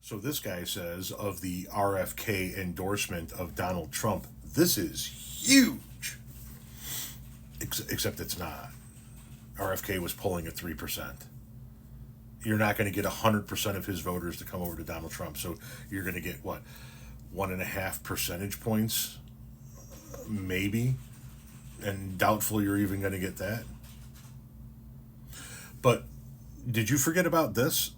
So this guy says of the RFK endorsement of Donald Trump, this is huge. Except it's not. RFK was polling at 3%. You're not going to get 100% of his voters to come over to Donald Trump. So you're going to get what? 1.5 percentage points? Maybe. And doubtful you're even going to get that. But did you forget about this?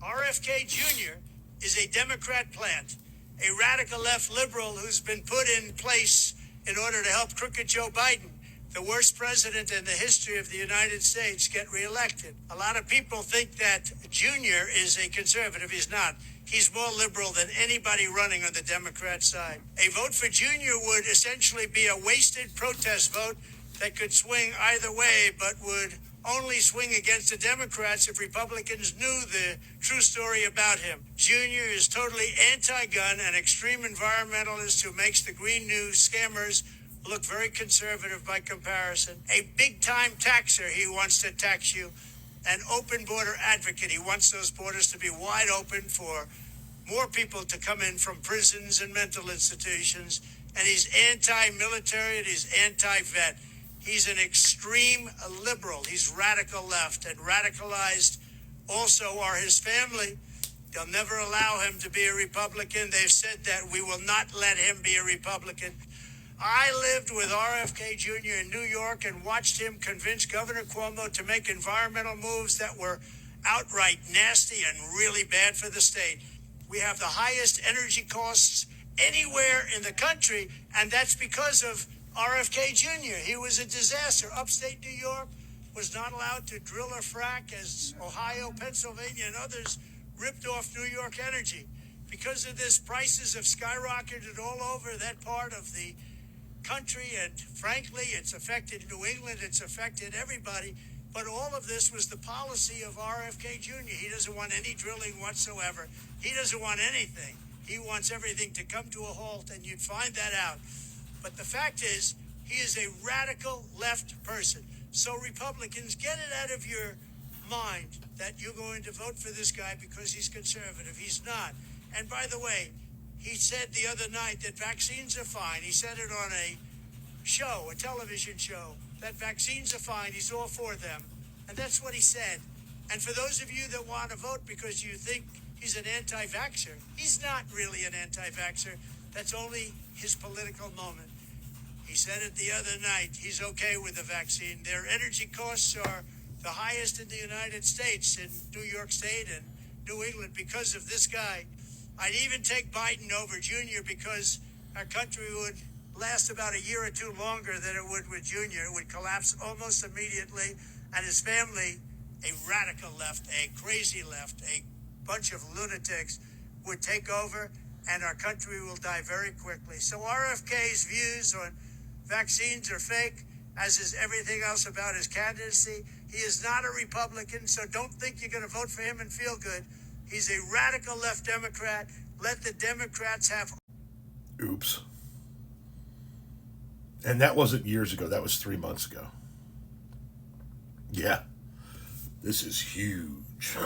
RFK Jr. is a Democrat plant, a radical left liberal who's been put in place in order to help crooked Joe Biden, the worst president in the history of the United States, get reelected. A lot of people think that Jr. is a conservative. He's not. He's more liberal than anybody running on the Democrat side. A vote for Jr. would essentially be a wasted protest vote that could swing either way, but would only swing against the Democrats if Republicans knew the true story about him. Jr. is totally anti-gun and extreme environmentalist who makes the Green New scammers look very conservative by comparison. A big-time taxer, he wants to tax you. An open border advocate. He wants those borders to be wide open for more people to come in from prisons and mental institutions. And he's anti-military and he's anti-vet. He's an extreme liberal. He's radical left, and radicalized also are his family. They'll never allow him to be a Republican. They've said that we will not let him be a Republican. I lived with RFK Jr. in New York and watched him convince Governor Cuomo to make environmental moves that were outright nasty and really bad for the state. We have the highest energy costs anywhere in the country, and that's because of RFK Jr. He was a disaster. Upstate New York was not allowed to drill or frack as Ohio, Pennsylvania, and others ripped off New York energy. Because of this, prices have skyrocketed all over that part of the country, and frankly, it's affected New England, it's affected everybody. But all of this was the policy of RFK Jr. He doesn't want any drilling whatsoever. He doesn't want anything. He wants everything to come to a halt, and you'd find that out. But the fact is, he is a radical left person. So Republicans, get it out of your mind that you're going to vote for this guy because he's conservative. He's not. And by the way, he said the other night that vaccines are fine. He said it on a show, a television show, that vaccines are fine. He's all for them. And that's what he said. And for those of you that want to vote because you think he's an anti-vaxxer, he's not really an anti-vaxxer. That's only his political moment. He said it the other night. He's okay with the vaccine. Their energy costs are the highest in the United States, in New York State and New England, because of this guy. I'd even take Biden over Jr. because our country would last about a year or two longer than it would with Jr. It would collapse almost immediately, and his family, a radical left, a crazy left, a bunch of lunatics, would take over, and our country will die very quickly. So RFK's views on vaccines are fake, as is everything else about his candidacy. He is not a Republican, so don't think you're going to vote for him and feel good. He's a radical left Democrat. Let the Democrats have... Oops. And that wasn't years ago. That was 3 months ago. Yeah. This is huge.